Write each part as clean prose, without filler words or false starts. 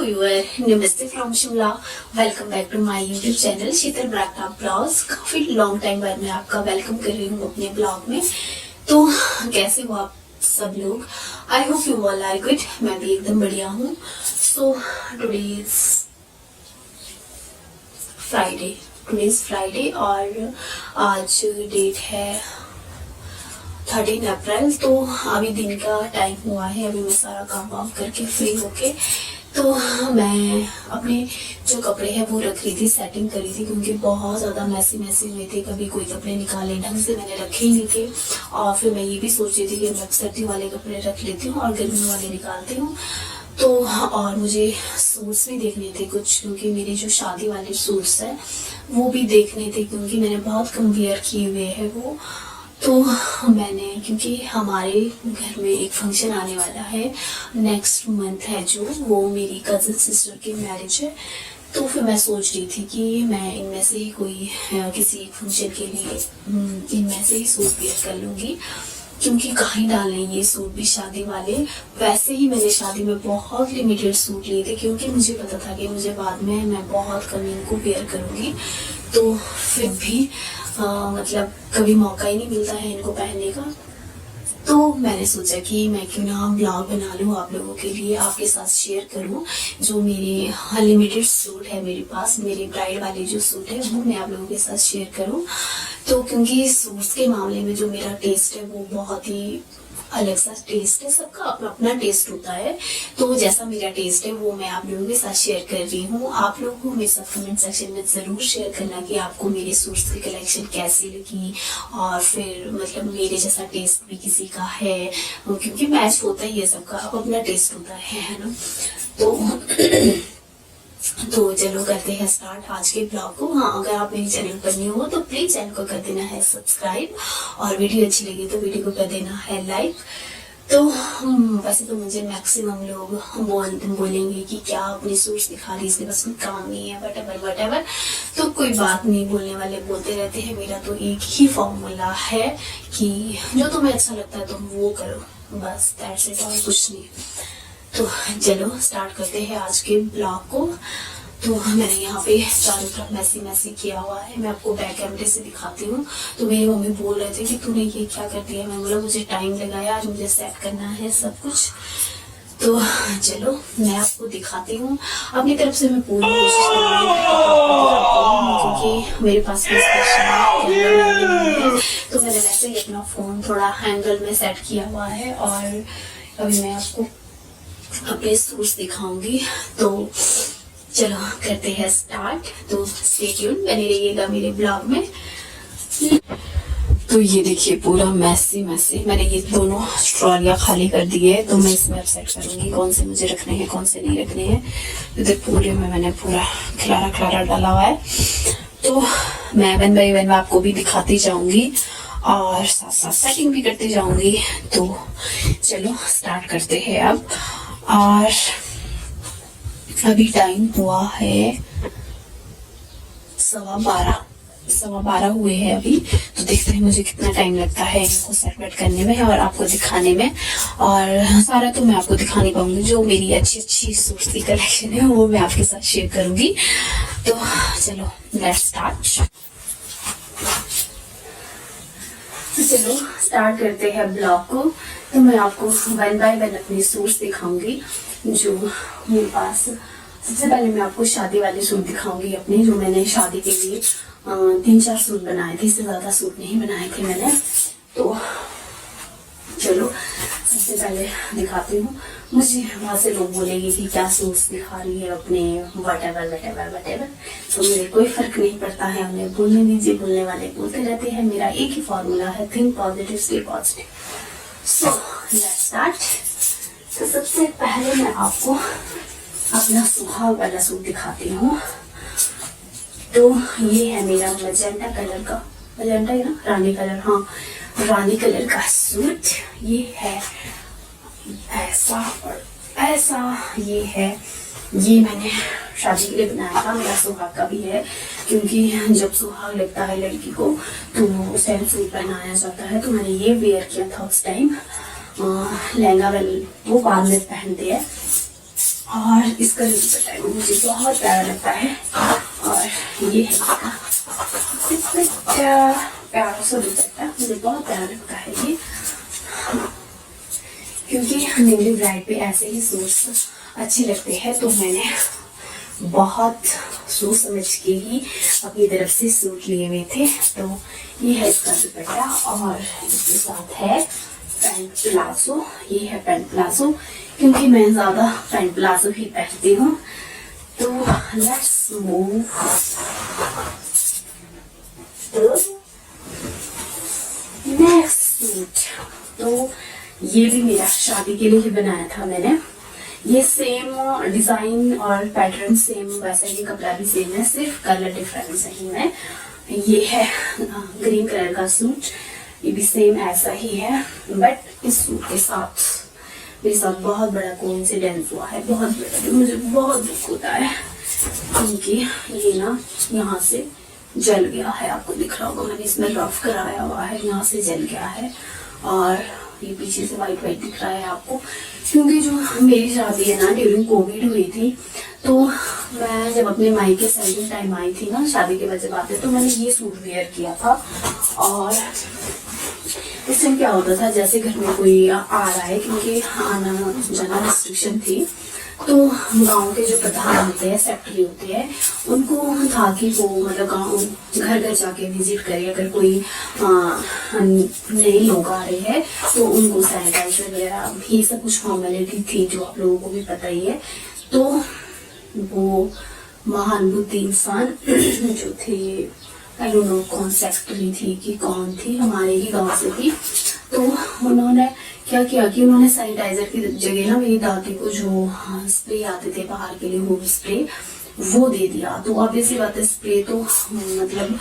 Viewer, नमस्ते from Shimla. Welcome back to my YouTube channel Sheetal ब्राटा blogs. काफी लॉन्ग टाइम बाद मैं आपका वेलकम कर रही हूँ अपने ब्लॉग में। तो कैसे हो आप सब लोग? I hope you all are good. मैं भी एकदम बढ़िया हूँ। सो टुडे इज फ्राइडे और आज डेट है 13 अप्रैल। तो अभी दिन का टाइम हुआ है। अभी मैं सारा काम वाम करके फ्री होके तो मैं अपने जो कपड़े हैं वो रख रही थी, सेटिंग कर रही थी, क्योंकि बहुत ज़्यादा मैसी हुए थे। कभी कोई कपड़े निकाले ढंग से मैंने रखे ही नहीं थे। और फिर मैं ये भी सोच रही थी कि मैं सर्दी वाले कपड़े रख लेती हूँ और गर्मी वाले निकालती हूँ। तो और मुझे सूट्स भी देखने थे कुछ, क्योंकि मेरे जो शादी वाले सूट्स हैं वो भी देखने थे, क्योंकि मैंने बहुत कम वेयर किए हुए हैं वो। तो मैंने, क्योंकि हमारे घर में एक फंक्शन आने वाला है नेक्स्ट मंथ है, जो वो मेरी कज़न सिस्टर की मैरिज है। तो फिर मैं सोच रही थी कि मैं इनमें से ही कोई किसी एक फंक्शन के लिए इनमें से ही सूट वेयर कर लूँगी, क्योंकि कहीं डालने ये सूट भी शादी वाले। वैसे ही मैंने शादी में बहुत लिमिटेड सूट लिए थे, क्योंकि मुझे पता था कि मुझे बाद में मैं बहुत कम इनको वेयर करूँगी। तो फिर भी मतलब कभी मौका ही नहीं मिलता है इनको पहनने का। तो मैंने सोचा कि मैं क्यों ना ब्लॉग बना लूँ आप लोगों के लिए, आपके साथ शेयर करूँ जो मेरे अनलिमिटेड सूट है मेरे पास, मेरे ब्राइड वाले जो सूट है वो मैं आप लोगों के साथ शेयर करूँ। तो क्योंकि सूट्स के मामले में जो मेरा टेस्ट है वो बहुत ही अलग सा टेस्ट है। सबका अपना अपना टेस्ट होता है। तो जैसा मेरा टेस्ट है वो मैं आप लोगों के साथ शेयर कर रही हूँ। आप लोगों को मेरे साथ कमेंट सेक्शन में ज़रूर शेयर करना कि आपको मेरे सूट्स की कलेक्शन कैसी लगी, और फिर मतलब मेरे जैसा टेस्ट भी किसी का है, क्योंकि मैच होता ही है सबका, अब अपना टेस्ट होता है ना। तो चलो करते हैं स्टार्ट आज के ब्लॉग को। हाँ, अगर आप मेरे चैनल पर न्यू हो तो प्लीज चैनल को कर देना है सब्सक्राइब, और वीडियो अच्छी लगी तो वीडियो को कर देना है लाइक। तो वैसे तो मुझे मैक्सिमम लोग बोलेंगे कि क्या अपने सूट्स दिखा रही, इसके बस में काम नहीं है, वटेवर। तो कोई बात नहीं, बोलने वाले बोलते रहते हैं। मेरा तो एक ही फॉर्मूला है कि जो तुम्हें अच्छा लगता है तुम वो करो, बस दैट्स इट, और कुछ नहीं। तो चलो स्टार्ट करते हैं आज के ब्लॉग को। तो मैंने यहाँ पे चारों तरफ मैसी किया हुआ है। मैं आपको बैक कैमरे से दिखाती हूँ। तो मेरी मम्मी बोल रहे थे कि तूने ये क्या कर दिया। मैं बोला मुझे टाइम लगाया, आज मुझे सेट करना है सब कुछ। तो चलो मैं आपको दिखाती हूँ। अपनी तरफ से मैं पूरी कोशिश करूँगी, क्योंकि मेरे पास कोई स्पेशल कैमरा नहीं है। तो मैंने वैसे ही अपना फ़ोन थोड़ा एंगल में सेट किया हुआ है, और अभी मैं आपको अपने सूट्स दिखाऊंगी। तो चलो करते हैं स्टार्ट। तो स्टे ट्यून, बने रहिएगा मेरे ब्लॉग में। तो ये देखिए पूरा मैसी मैंने ये दोनों ट्रॉलियाँ खाली कर दी है। तो मैं इसमें अब सेट करूंगी कौन से मुझे रखने हैं कौन से नहीं रखने हैं। इधर पूरे में मैंने पूरा खलारा डाला हुआ है। तो मैं वन बाई वन आपको भी दिखाती जाऊंगी और साथ साथ सेटिंग भी करती जाऊंगी। तो चलो स्टार्ट करते हैं अब। और अभी टाइम हुआ है 12:15 हुए हैं अभी। तो देखते हैं मुझे कितना टाइम लगता है इनको सेट करने में और आपको दिखाने में। और सारा तो मैं आपको दिखा नहीं पाऊंगी, जो मेरी अच्छी सूट्स की कलेक्शन है वो मैं आपके साथ शेयर करूंगी। तो चलो लेट्स स्टार्ट। चलो स्टार्ट करते हैं ब्लॉग को। तो मैं आपको वन बाय वन अपने सूट्स दिखाऊंगी जो मेरे पास। सबसे पहले मैं आपको शादी वाले सूट दिखाऊंगी अपने, जो मैंने शादी के लिए 3-4 सूट बनाए थे, इससे ज़्यादा सूट नहीं बनाए थे मैंने। तो चलो सबसे पहले दिखाती हूँ। मुझे वहाँ से लोग बोलेंगे कि क्या सूट्स दिखा रही है अपने, वटेवर। तो मुझे कोई फर्क नहीं पड़ता है, हमें बोलने दीजिए, बोलने वाले बोलते रहते हैं। मेरा एक ही फॉर्मूला है, think positive stay positive. So let's start. तो सबसे पहले मैं आपको अपना सुहाग वाला सूट दिखाती हूँ। तो ये है मेरा मजेंटा कलर का, मजेंटा है ना, रानी कलर, हाँ रानी कलर का सूट। ये है ऐसा और ऐसा, ये है, ये मैंने शादी के लिए बनाया था। मेरा सुहाग का भी है, क्योंकि जब सुहाग लगता है लड़की को तो उस टाइम सूट पहनाया जाता है। तो मैंने ये वेयर किया था उस टाइम। लहंगा वो बाद में पहनते हैं। और इसका जो दुपट्टा है वो मुझे बहुत प्यारा लगता है। और ये है इसका दुपट्टा, प्यारा सा दुपट्टा मुझे बहुत प्यारा लगता है ये, क्योंकि मेरी ब्राइड पे ऐसे ही सूट्स अच्छे लगते हैं। तो मैंने बहुत सोच समझ के ही अपनी तरफ से सूट लिए हुए थे। तो ये है इसका दुपट्टा और इसके साथ है पैंट प्लाजो। ये है पैंट प्लाजो, क्योंकि मैं ज़्यादा पैंट प्लाजो ही पहनती हूँ। तो लेट्स मूव नेक्स्ट सूट। तो ये भी मेरा शादी के लिए ही बनाया था मैंने। ये सेम डिजाइन और पैटर्न सेम, वैसे ही कपड़ा भी सेम है, सिर्फ कलर डिफरेंस है इनमें। ये है ग्रीन कलर का सूट, ये भी सेम ऐसा ही है, बट इस सूट के साथ मेरे साथ बहुत बड़ा कोइंसिडेंस हुआ है, बहुत बड़ा। मुझे बहुत दुख होता है क्योंकि ये ना यहाँ से जल गया है, आपको दिख रहा होगा, मैंने इसमें रफ कराया हुआ है, यहाँ से जल गया है। और ये पीछे से वाइट वाइट दिख रहा है आपको, क्योंकि जो मेरी शादी है ना ड्यूरिंग कोविड हुई थी। तो मैं जब अपने मायके सेकंड टाइम आई थी ना शादी के बाद जब आते, तो मैंने ये सूट वेयर किया था। और इस टाइम क्या होता था, जैसे घर में कोई आ रहा है, क्योंकि आना जाना रिस्ट्रिक्शन थी, तो गांव के जो प्रधान होते हैं, सेक्रेटरी होते हैं, उनको था कि वो मतलब गांव घर घर जाके विजिट करे। अगर कोई नए लोग आ रहे हैं तो उनको सैनिटाइजर वगैरह ये सब कुछ फॉर्मेलिटी थी, जो आप लोगों को भी पता ही है। तो वो महान बुद्धि इंसान जो थे, आई डोंट नो कौन सेक्रेटरी थी कि कौन थी, हमारे ही गांव से थी। तो उन्होंने क्या किया कि उन्होंने सैनिटाइजर की जगह ना मेरी दादी को जो स्प्रे आते थे बाहर के लिए, होम स्प्रे, वो दे दिया। तो ऑब्वियसली बात है, स्प्रे तो मतलब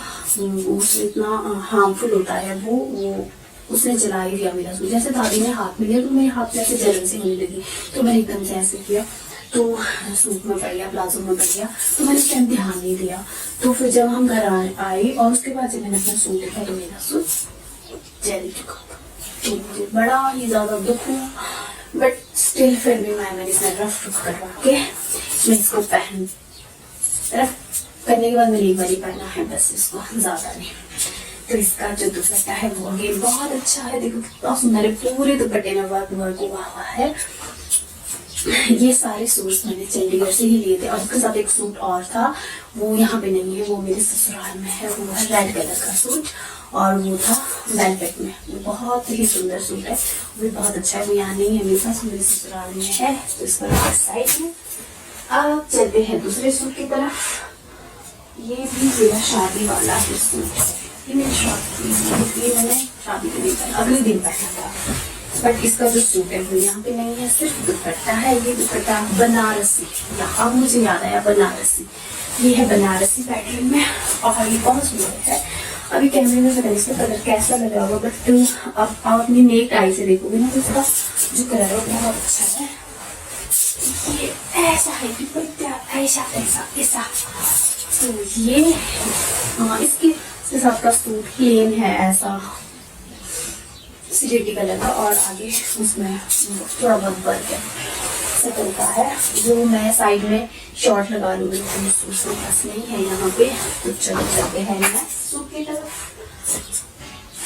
उससे इतना हार्मफुल होता है, वो उसने जला ही दिया मेरा सूट। जैसे दादी ने हाथ में लिया तो मेरे हाथ में ऐसे जलन से होने लगी, तो मैंने एकदम से ऐसे किया तो सूट में पड़ गया, प्लाजो में पड़ गया। तो मैंने उस टाइम ध्यान नहीं दिया। तो फिर जब हम घर आए और उसके बाद जब मैंने अपना सूट देखा तो मेरा सूट जल चुका था। तो मुझे बड़ा ही ज्यादा दुख हुआ, बट स्टिल फिर भी मैंने इसमें रफ करवा के मैं इसको रफ करने के बाद मैंने एक बार ही पहना है बस, इसको ज्यादा नहीं। तो इसका जो दुपट्टा है वो अगेन बहुत अच्छा है, देखो कितना सुंदर है, पूरे दुपट्टे में वर्क हुआ हुआ है। ये सारे सूट्स मैंने चंडीगढ़ से ही लिए थे। और इसके साथ एक सूट और था, वो यहाँ पे नहीं है, वो मेरे ससुराल में है, वो है रेड कलर का सूट, और वो था वेलवेट में। वो बहुत ही सुंदर सूट है, वो भी बहुत अच्छा है। वो यहाँ नहीं है, मेरे पास मेरे ससुराल में है। तो इस पर साइड में अब चलते हैं दूसरे सूट की तरफ। ये भी मेरा शादी वाला है सूट, ये मेरी शादी, ये मैंने शादी के दिन अगले दिन पहना था। बट इसका जो सूट है वो यहाँ पे नहीं है, सिर्फ दुपट्टा है। ये दुपट्टा बनारसी, अब मुझे याद आया बनारसी, ये है बनारसी पैटर्न में, और ये बहुत सुंदर है। अभी कैमरे में पता नहीं इसका कलर कैसा लग रहा होगा, बट अब आप अपनी नेक आई से देखोगे ना तो इसका जो कलर है वो बहुत अच्छा है। ये ऐसा है दुपट्टा, ऐसा ऐसा ऐसा। तो ये इसके साथ का सूट प्लेन है ऐसा सिलेटी कलर का, और आगे उसमें थोड़ा बहुत वर्क है सकल का है, जो मैं साइड में शॉर्ट लगा लूँगी। तो सूट बस नहीं है यहाँ पे। तो चलो चलते हैं मैं सूट की तरफ।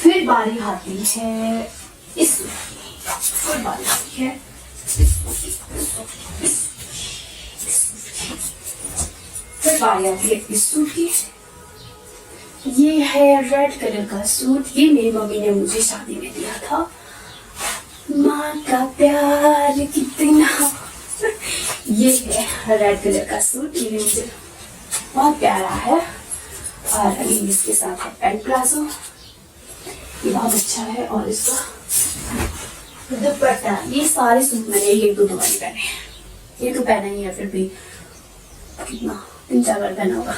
फिर बारी आती है इस सूट की, फिर बारी आती है फिर बारी आती है इस सूट की। ये है रेड कलर का सूट, ये मेरी मम्मी ने मुझे शादी में दिया था। माँ का प्यार कितना ये है रेड कलर का सूट, ये मुझे बहुत प्यारा है। और अभी इसके साथ है पैंट प्लाजो, ये बहुत अच्छा है। और इसका दुपट्टा, ये सारे सूट मैंने एक दो बार पहने हैं, ये तो पहना ही है, फिर भी कितना 3-4 बार पहना होगा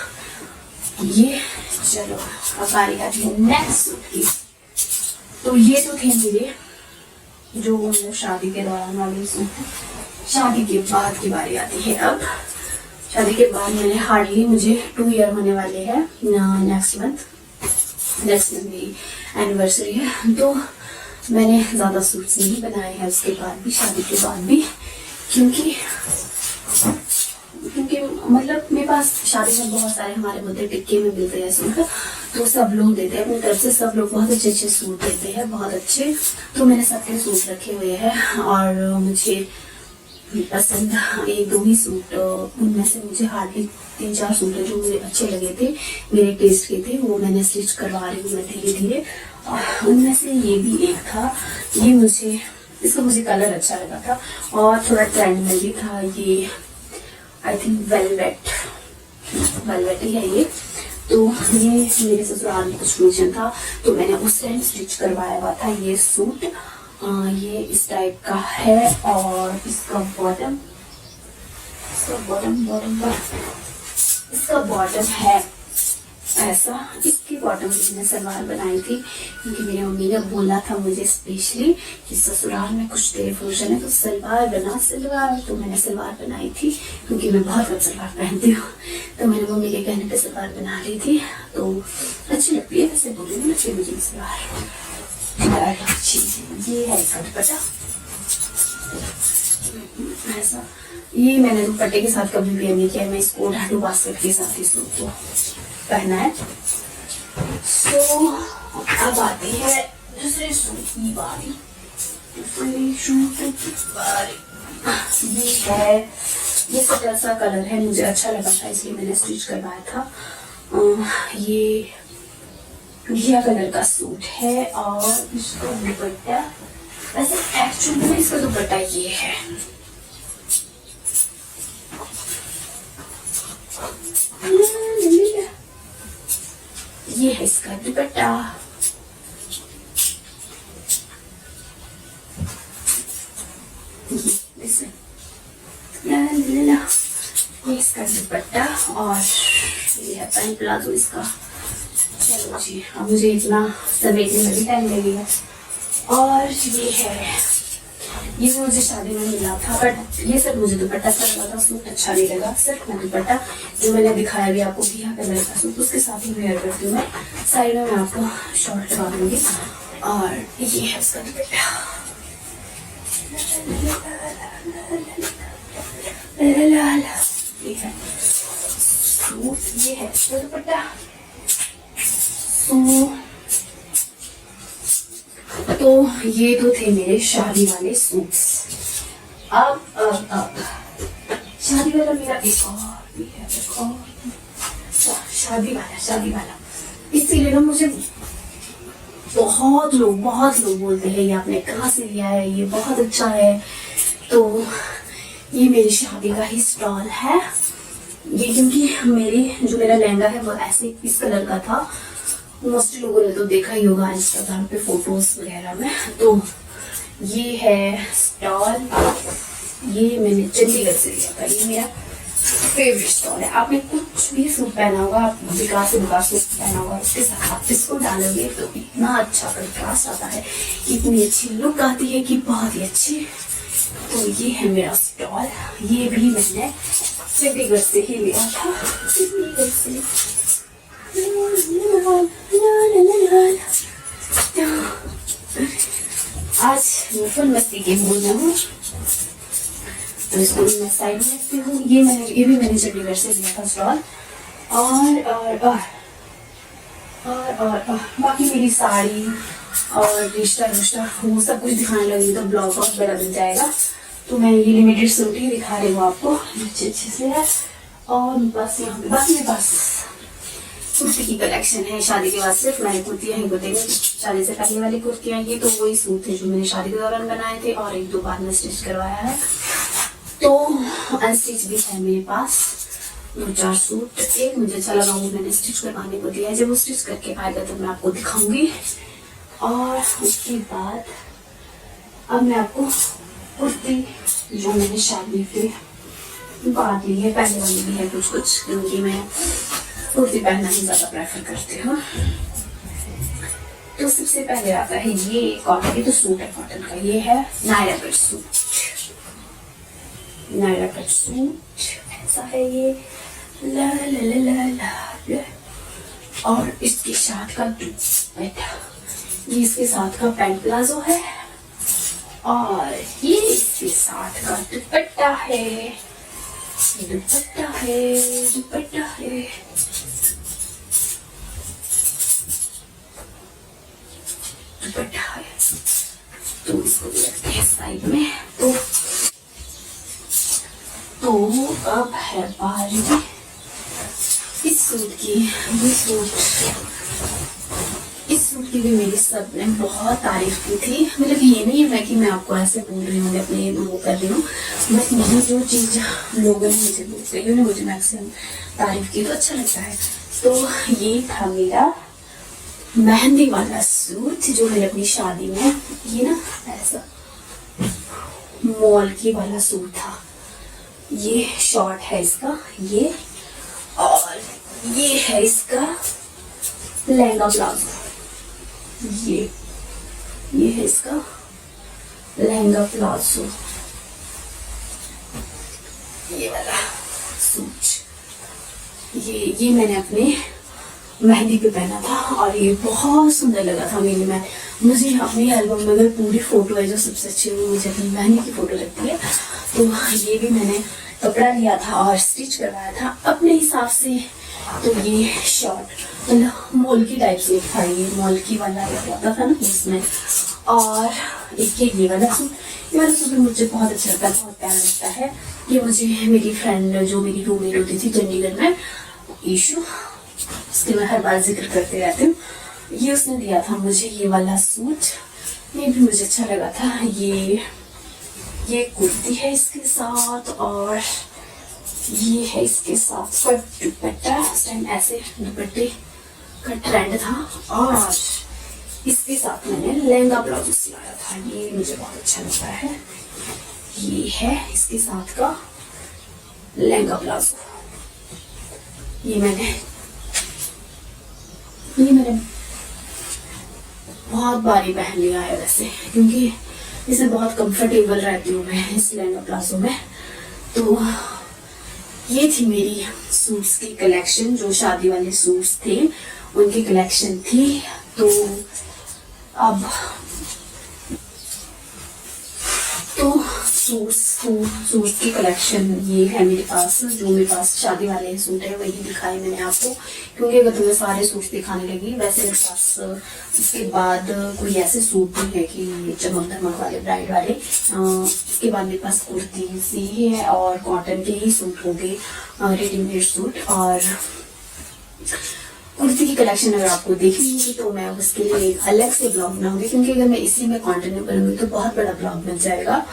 ये। चलो अब बारी आती है नेक्स्ट सूट की। तो ये तो थे मेरे जो मतलब शादी के दौरान वाले सूट। शादी के बाद की बारी आती है अब। शादी के बाद मैंने हार्डली मुझे 2 ईयर होने वाले हैं नेक्स्ट मंथ मेरी एनिवर्सरी है। तो मैंने ज़्यादा सूट्स नहीं बनाए हैं उसके बाद भी, शादी के बाद भी, क्योंकि शादी में बहुत सारे हमारे मुद्दे टिक्के में मिलते हैं सूट, तो सब लोग देते हैं अपनी तरफ से, सब लोग बहुत अच्छे अच्छे सूट देते हैं, बहुत अच्छे। तो मैंने सबके सूट रखे हुए हैं और मुझे पसंद एक दो ही सूट, उनमें से मुझे हार्डली 3-4 सूट है जो मुझे अच्छे लगे थे, मेरे टेस्ट के थे, वो मैंने स्टिच करवा रही हूँ मैं धीरे धीरे। उनमें से ये भी एक था, ये मुझे, इसका मुझे कलर अच्छा लगा था और थोड़ा ट्रेंड में भी था। ये आई थिंक वेलवेट ही है ये। तो ये मेरे ससुराल में कुछ फंक्शन था तो मैंने उस टाइम स्टिच करवाया हुआ था ये सूट। ये इस टाइप का है और इसका बॉटम है ऐसा। इसकी बॉटम की मैंने सलवार बनाई थी क्योंकि मेरी मम्मी ने बोला था मुझे स्पेशली कि ससुराल में कुछ तेरे फंक्शन है तो सलवार बना सलवार, तो मैंने सलवार बनाई थी क्योंकि मैं बहुत कम सलवार पहनती हूँ, तो मैंने मम्मी के कहने पे सलवार बना ली थी। तो अच्छी लगती है वैसे, बोली ना अच्छी मुझे सलवार अच्छी। ये है इसका दुपट्टा ऐसा। ये मैंने दुपट्टे के साथ कभी वेयर नहीं किया, मैं इसको ढाडू बास्केट के साथ ही सूट को पहना है। सो अब आती है दूसरे सूट की बारी। ये है, ये सटल सा कलर है, मुझे अच्छा लगा था इसलिए मैंने स्टिच करवाया था। ये घिया कलर का सूट है और इसका दुपट्टा, वैसे एक्चुअली में इसका दुपट्टा ये है। ये है इसका दुपट्टा। ये इसका दुपट्टा और ये है पैंट प्लाजो इसका। चलो जी, अब मुझे इतना समेटने में भी टाइम लगेगा। और ये है, ये भी मुझे शादी में मिला था, बट ये सिर्फ मुझे दुपट्टा अच्छा लगा था, सूट अच्छा नहीं लगा। सिर्फ मैं दुपट्टा जो मैंने दिखाया भी आपको घिया कलर का सूट, उसके साथ ही वेयर करती हूँ मैं। साइड में मैं आपको शॉर्ट लगा दूंगी। और ये है उसका दुपट्टा। ये है सूट, ये है उसका दुपट्टा। तो ये तो थे मेरे शादी वाले सूट्स। अब शादी वाला मेरा एक और भी है, एक और शादी वाला इसीलिए ना मुझे बहुत लोग बोलते हैं ये आपने कहाँ से लिया है, ये बहुत अच्छा है। तो ये मेरी शादी का ही स्टॉल है ये, क्योंकि मेरा लहंगा है वो ऐसे इस कलर का था। मोस्टली लोगों ने तो देखा ही होगा इंस्टाग्राम पे फोटोज वगैरह में। तो ये है स्टॉल, ये मैंने चंडीगढ़ से लिया था, ये मेरा फेवरेट स्टॉल है। आपने कुछ भी सूट पहना होगा, आप विकास सूट पहना होगा, उसके साथ आप इसको डालोगे तो इतना अच्छा कंट्रास्ट आता है, इतनी अच्छी लुक आती है कि बहुत ही अच्छी। तो ये है मेरा स्टॉल, ये भी मैंने चंडीगढ़ से ही लिया था। आज मैं फुल मस्ती के मूड में हूँ तो इसको मैं साइड में रखती हूँ। ये भी मैंने चंडीगढ़ से लिया था स्टॉल। और बाकी मेरी साड़ी और रिश्ता वो सब कुछ दिखाने लगी तो ब्लॉग बहुत बड़ा बन जाएगा, तो मैं ये लिमिटेड सूट ही दिखा रही हूँ आपको अच्छे से है। और बस यहाँ पे बस मेरे पास कुर्ती की कलेक्शन है। शादी के बाद सिर्फ मैंने कुर्तियाँ ही बताई, शादी से पहले वाली कुर्तियाँ, ये तो वही सूट थे जो मैंने शादी के दौरान बनाए थे और 1-2 बार में स्टिच करवाया है। तो अनस्टिच भी है मेरे पास 2-4 सूट। एक मुझे अच्छा लगा, वो मैंने स्टिच करवाने को दिया है, जब वो स्टिच करके आएगा तो मैं आपको दिखाऊंगी। और उसके बाद अब मैं आपको कुर्ती जो मैंने शादी पे बात ली है, पहले वाली भी है कुछ क्योंकि मैं कुर्ती पहनना ही ज्यादा प्रेफर करती हूँ। तो सबसे पहले आता है ये कॉटन की, तो सूट है कॉटन का, ये है नायरा कट सूट ऐसा है ये ला ला ला ला ला। और इसके साथ का दुपट्टा, ये इसके साथ का पैंट प्लाजो है और ये इसके साथ का दुपट्टा है। दुपट्टा है, दुपट्टा है, दुपट्टा है। तो इसको भी रखते हैं साइड में। तो अब है बारी इस सूट की। इस सूट की भी मेरी सबने बहुत तारीफ की थी। मतलब ये नहीं है कि मैं आपको ऐसे बोल रही हूँ, अपने वो कर रही हूँ, बस मुझे जो चीज़ लोगों ने मुझे बोलते हैं, मुझे मैक्सिमम तारीफ की तो अच्छा लगता है। तो ये था मेरा मेहंदी वाला सूट जो मैंने अपनी शादी में, ये ना ऐसा मॉल की वाला सूट था। ये शॉर्ट है इसका, ये, और ये है इसका लहंगा प्लाजो। ये है इसका लहंगा प्लाजो, ये वाला सूट। ये मैंने अपने मेहंदी पे पहना था और ये बहुत सुंदर लगा था मेरी। मुझे अपनी एल्बम में अगर पूरी फोटो है जो सबसे अच्छी, वो मुझे अपनी मेहंदी की फोटो लगती है। तो ये भी मैंने कपड़ा लिया था और स्टिच करवाया था अपने हिसाब से। तो ये शॉर्ट मतलब मॉल की टाइप सूट था, ये मॉल की वाला आता था ना इसमें। और एक ये वाला सूट, ये वाला सूट भी मुझे बहुत अच्छा लगता है, बहुत प्यारा लगता है। ये मुझे मेरी फ्रेंड जो मेरी रूममेट होती थी चंडीगढ़ में, ईशू, इसके मैं हर बार जिक्र करते रहती हूँ, ये उसने दिया था मुझे ये वाला सूट। ये भी मुझे अच्छा लगा था। ये कुर्ती है इसके साथ, और ये है इसके साथ पर दुपट्टा। उस टाइम ऐसे दुपट्टे का ट्रेंड था। और इसके साथ मैंने लहंगा ब्लाउज सिलाया था, ये मुझे बहुत अच्छा लगता है। ये है इसके साथ का लहंगा प्लाजो। ये मैंने बहुत बारी पहन लिया है वैसे, क्योंकि इसमें बहुत कंफर्टेबल रहती हूँ मैं इस लहंगा प्लाजो में। तो ये थी मेरी सूट्स की कलेक्शन, जो शादी वाले सूट्स थे उनकी कलेक्शन थी। तो अब सूट्स की कलेक्शन ये है मेरे पास। जो मेरे पास शादी वाले सूट है वही दिखाए मैंने आपको, क्योंकि अगर तुम्हें सारे सूट दिखाने लगी, वैसे मेरे पास उसके बाद कोई ऐसे सूट नहीं है कि चमक धमक वाले ब्राइड वाले। इसके बाद मेरे पास कुर्ती सी है और कॉटन के ही सूट हो गए, रेडीमेड सूट। और कुर्ती की कलेक्शन अगर आपको देखनी होगी तो मैं उसके लिए एक अलग से ब्लॉग बनाऊंगी, क्योंकि अगर मैं इसी में कंटिन्यू करूंगी तो बहुत बड़ा ब्लॉग बन जाएगा।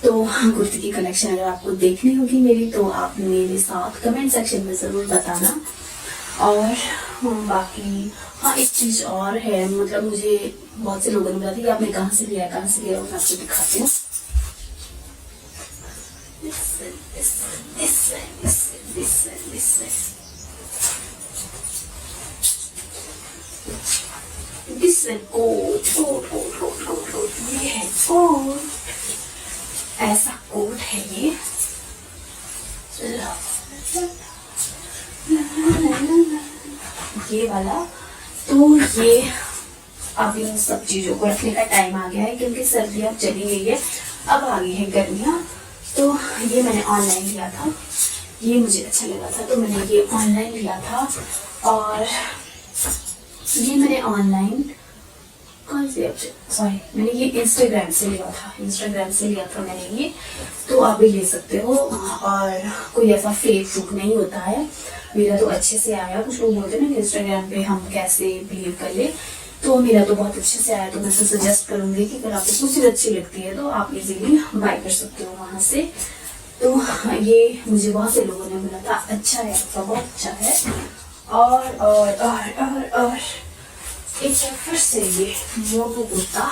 तो कुर्ती की कलेक्शन अगर आपको देखनी होगी मेरी, तो आप मेरे साथ कमेंट सेक्शन में ज़रूर बताना। और बाकी हाँ, एक चीज़ और है, मतलब मुझे बहुत से लोगों ने बताया कि आपने कहाँ से लिया, मैं आपको दिखाती हूँ। ये है कोट, ऐसा कोट है ये वाला। तो ये अब इन सब चीजों को रखने का टाइम आ गया है, क्योंकि सर्दियाँ चली गई है, अब आ गई है गर्मियाँ। तो ये मैंने ऑनलाइन लिया था, ये मुझे अच्छा लगा था तो मैंने ये ऑनलाइन लिया था। और ये मैंने ऑनलाइन मैंने ये इंस्टाग्राम से लिया था मैंने ये। तो आप भी ले सकते हो, और कोई ऐसा फेक फूक नहीं होता है। मेरा तो अच्छे से आया। कुछ लोग बोलते हैं ना इंस्टाग्राम पे हम कैसे बिलीव कर ले, तो मेरा तो बहुत अच्छे से आया। तो मैं तो सजेस्ट करूंगी कि अगर आपको कुछ चीज़ अच्छी लगती है तो आप इजीली बाय कर सकते हो वहाँ से। तो ये मुझे बहुत से लोगों ने बोला था अच्छा है, आपका बहुत अच्छा है। और एक फिर से ये मोटू कुर्ता,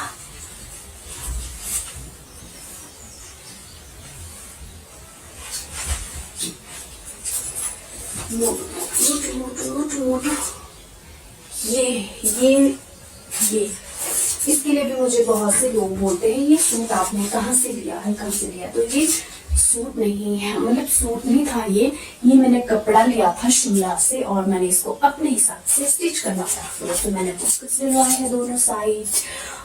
मोटू ये इसके लिए भी मुझे बहुत से लोग बोलते हैं ये सूट आपने कहाँ से लिया है, तो ये सूट नहीं है, मतलब सूट नहीं था ये मैंने कपड़ा लिया था शिमला से, और मैंने इसको अपने हिसाब से स्टिच करवाया। तो मैंने पॉकेट सिलवाए हैं दोनों साइड,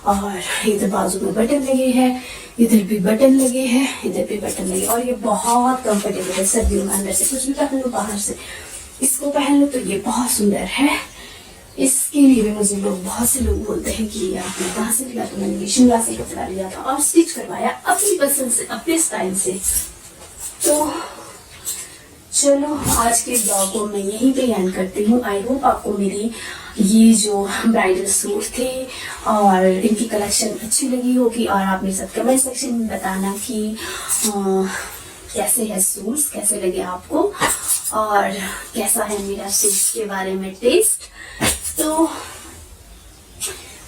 और इधर बाजू में बटन लगे हैं, इधर भी बटन लगे हैं, इधर भी बटन लगे, और ये बहुत कंफर्टेबल है। सर्दियों में अंदर से कुछ भी पहन लो, बाहर से इसको पहन लो तो ये बहुत सुंदर है। इसके लिए भी मुझे लोग, बहुत से लोग बोलते हैं कि ये आपने कहाँ से लिया, तो मैंने शिमला से कपड़ा लिया था और स्टिच करवाया अपनी पसंद से, अपने स्टाइल से। तो चलो आज के ब्लॉग को मैं यहीं पे एंड करती हूँ। आई होप आपको मेरी ये जो ब्राइडल सूट थे और इनकी कलेक्शन अच्छी लगी होगी, और आप मेरे साथ कमेंट सेक्शन में बताना कि कैसे है सूट्स, कैसे लगे आपको, और कैसा है मेरा सूट्स के बारे में टेस्ट। तो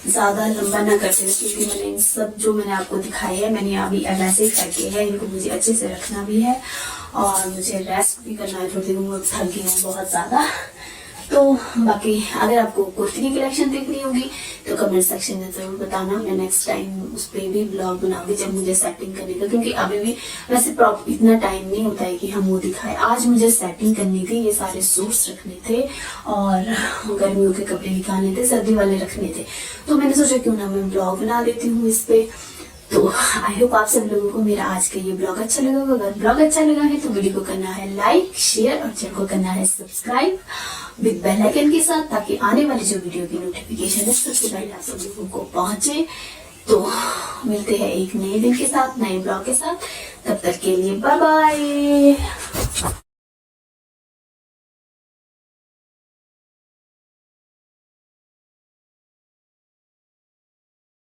ज्यादा लंबा ना करते हुए, क्योंकि मैंने इन सब जो मैंने आपको दिखाई है मैंने अभी वैसे ही करके है, इनको मुझे अच्छे से रखना भी है और मुझे रेस्ट भी करना है, थोड़ी देर में थक गई हूँ बहुत ज्यादा। तो बाकी अगर आपको कुर्ती की कलेक्शन देखनी होगी तो कमेंट सेक्शन में जरूर बताना, मैं नेक्स्ट टाइम उस पर भी ब्लॉग बनाऊंगी जब मुझे सेटिंग करने का, क्योंकि अभी भी वैसे इतना टाइम नहीं होता है कि हम वो दिखाए। आज मुझे सेटिंग करनी थी, ये सारे सूट्स रखने थे और गर्मियों के कपड़े निकालने थे, सर्दी वाले रखने थे, तो मैंने सोचा क्यों ना मैं ब्लॉग बना देती हूँ इस पे। तो आई होप आप सब लोगों को मेरा आज का ये ब्लॉग अच्छा लगा होगा। अगर ब्लॉग अच्छा लगा है तो वीडियो को करना है लाइक, शेयर और चैनल को करना है सब्सक्राइब विद बेल आइकन के साथ, ताकि आने वाली जो वीडियो की नोटिफिकेशन है सबसे पहले आप सब लोगों को पहुंचे। तो मिलते हैं एक नए दिन के साथ, नए ब्लॉग के साथ, तब तक के लिए बाय बाय।